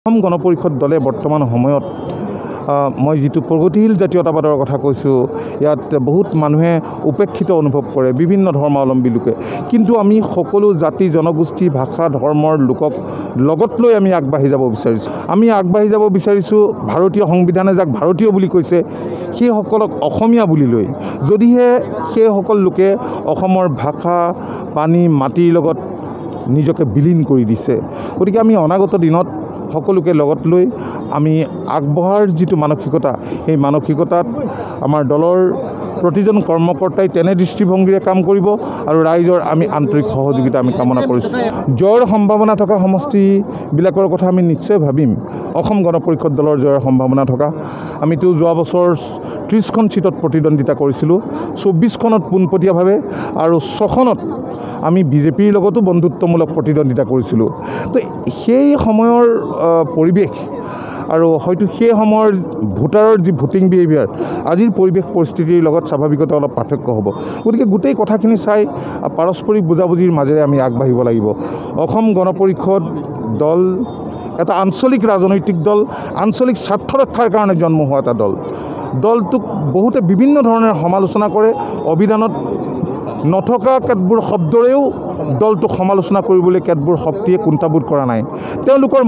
অসম গণ পৰিষদ দলে বৰ্তমান সময়ত মই যেটো প্ৰগতিশীল জাতীয়তাবাদৰ কথা কৈছো ইয়াত বহুত মানুহে উপেক্ষিত অনুভৱ কৰে বিভিন্ন ধৰ্মাৱলম্বী লোকে কিন্তু আমি সকলো জাতি জনগোষ্ঠী ভাষা ধৰ্মৰ লোকক লগত লৈ আমি আগবাঢ়ি যাব বিচাৰিছো ভাৰতীয় সংবিধানে যাক ভাৰতীয় বুলি কৈছে সেই সকলক অসমীয়া বুলি লৈ যদিহে সেই সকল লোকে অসমৰ ভাষা পানী মাটিৰ লগত নিজকে বিলীন কৰি দিছে গতিকে আমি অনাগত দিনত সকলোকে লগত লৈ আমি আগবঢ়াৰ যেটো মানসিকতা এই মানসিকতাত আমাৰ দলৰ প্ৰতিজন কৰ্মকৰ্তাই তেনে দৃষ্টিভংগীৰে কাম কৰিব আৰু ৰাইজৰ আমি আন্তৰিক সহযোগিতা আমি কামনা কৰিছো জয়ৰ সম্ভাৱনা থকা সমষ্টিবিলাকৰ কথা আমি নিশ্চয় ভাবিম অসম গণ পৰিষদ দলৰ জয়ৰ সম্ভাৱনা থকা আমিতো যোৱা বছৰ 30খন সিটত প্ৰতিদ্বন্দ্বিতা কৰিছিলো 24খনত পোনপটীয়াভাৱে আৰু 6খনত আমি বিজেপিৰ লগতো বন্ধুত্বমূলক প্ৰতিদ্বন্দ্বিতা কৰিছিলো তো সেই সময়ৰ পৰিবেশ আৰু হয়তো সেই সময়ৰ ভোটাৰৰ যি ভোটিং বিহেভিয়াৰ আজিৰ পৰিবেশ পৰিস্থিতিৰ লগত স্বাভাৱিকতে অলপ পাৰ্থক্য হ'ব গতিকে গোটেই কথাখিনি চাই পাৰস্পৰিক বুজাবুজিৰ মাজেৰে আমি আগবাঢ়িব লাগিব অসম গণ পৰিষদ দল এটা আঞ্চলিক ৰাজনৈতিক দল আঞ্চলিক স্বাৰ্থ ৰক্ষাৰ কাৰণে জন্ম হোৱা এটা দলটোক বহুতে বিভিন্ন ধৰণৰ সমালোচনা কৰে অভিধানত নথকা কেতবোৰ শব্দৰেও দলটোক সমালোচনা কৰিবলৈ কেতবোৰ শক্তিয়ে কুণ্ঠাবোধ কৰা নাই তেওঁলোকৰ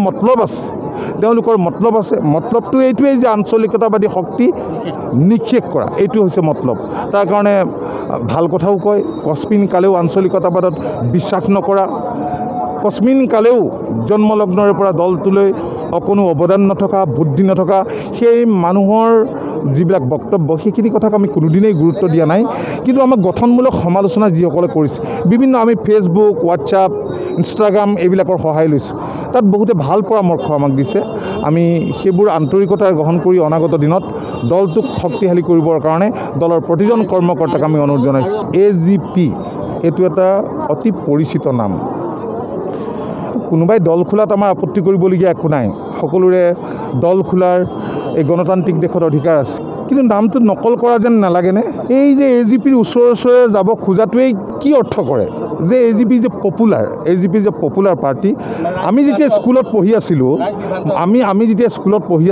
মতলব আছে মতলবটো এইটোৱেই যে আঞ্চলিকতাবাদী শক্তি নিক্ষেপ কৰা এইটো হৈছে মতলব তাৰ কাৰণে ভাল কথাও কয় কস্মিন কালেও আঞ্চলিকতাবাদত বিশ্বাস নকৰা কস্মিন কালেও জন্মলগ্নৰে পৰা দলটোলৈ অকণো অৱদান নথকা বুদ্ধি নথকা সেই মানুহৰ যিবিলাক বক্তব্য সেইখিনি কথাক আমি কোনোদিনেই গুৰুত্ব দিয়া নাই কিন্তু আমাক গঠনমূলক সমালোচনা যিসকলে কৰিছে বিভিন্ন আমি ফেচবুক হোৱাটছআপ ইনষ্টাগ্ৰাম এইবিলাকৰ সহায় লৈছোঁ তাত বহুতে ভাল পৰামৰ্শ আমাক দিছে আমি সেইবোৰ আন্তৰিকতাৰে গ্ৰহণ কৰি অনাগত দিনত দলটোক শক্তিশালী কৰিবৰ কাৰণে দলৰ প্ৰতিজন কৰ্মকৰ্তাক আমি অনুৰোধ জনাইছোঁ AGP এইটো এটা অতি পৰিচিত নাম কোনোবাই দল খোলাত আমাৰ আপত্তি কৰিবলগীয়া একো নাই সকলোৰে দল খোলাৰ এই গণতান্ত্ৰিক দেশত অধিকাৰ আছে কিন্তু নামটো নকল কৰা যেন নালাগেনে এই যে AGPৰ ওচৰে যাব খোজাটোৱেই কি অৰ্থ কৰে যে AGP যে পপুলাৰ পাৰ্টি আমি যেতিয়া স্কুলত পঢ়ি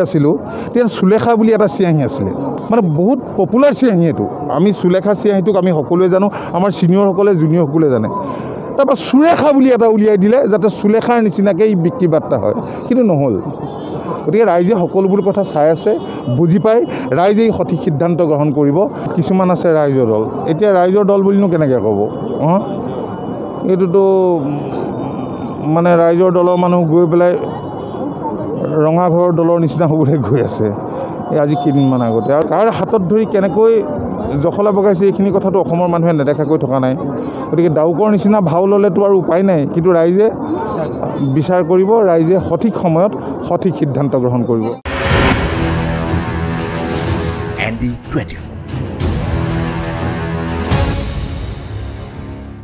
আছিলোঁ তেতিয়া সুলেখা বুলি এটা চিয়াহী আছিলে মানে বহুত পপুলাৰ চিয়াহী এইটো আমি সুলেখা চিয়াহীটোক আমি সকলোৱে জানো আমাৰ ছিনিয়ৰসকলে জুনিয়ৰসকলে জানে তাৰপৰা সুৰেখা বুলি এটা উলিয়াই দিলে যাতে সুলেখাৰ নিচিনাকৈ এই বিক্ৰী বাৰ্তা হয় কিন্তু নহ'ল গতিকে ৰাইজে সকলোবোৰ কথা চাই আছে বুজি পায় ৰাইজে সঠিক সিদ্ধান্ত গ্ৰহণ কৰিব কিছুমান আছে ৰাইজৰ দল এতিয়া ৰাইজৰ দল বুলিনো কেনেকৈ ক'ব এইটোতো মানে ৰাইজৰ দলৰ মানুহ গৈ পেলাই ৰঙাঘৰৰ দলৰ নিচিনা হ'বলৈ গৈ আছে এই আজি কেইদিনমান আগতে আৰু কাৰ হাতত ধৰি কেনেকৈ জখলা বগাইছে এইখিনি কথাটো অসমৰ মানুহে নেদেখাকৈ থকা নাই গতিকে ডাউকৰ নিচিনা ভাও ল'লেতো আৰু উপায় নাই কিন্তু ৰাইজে বিচাৰ কৰিব ৰাইজে সঠিক সময়ত সঠিক সিদ্ধান্ত গ্ৰহণ কৰিব ND24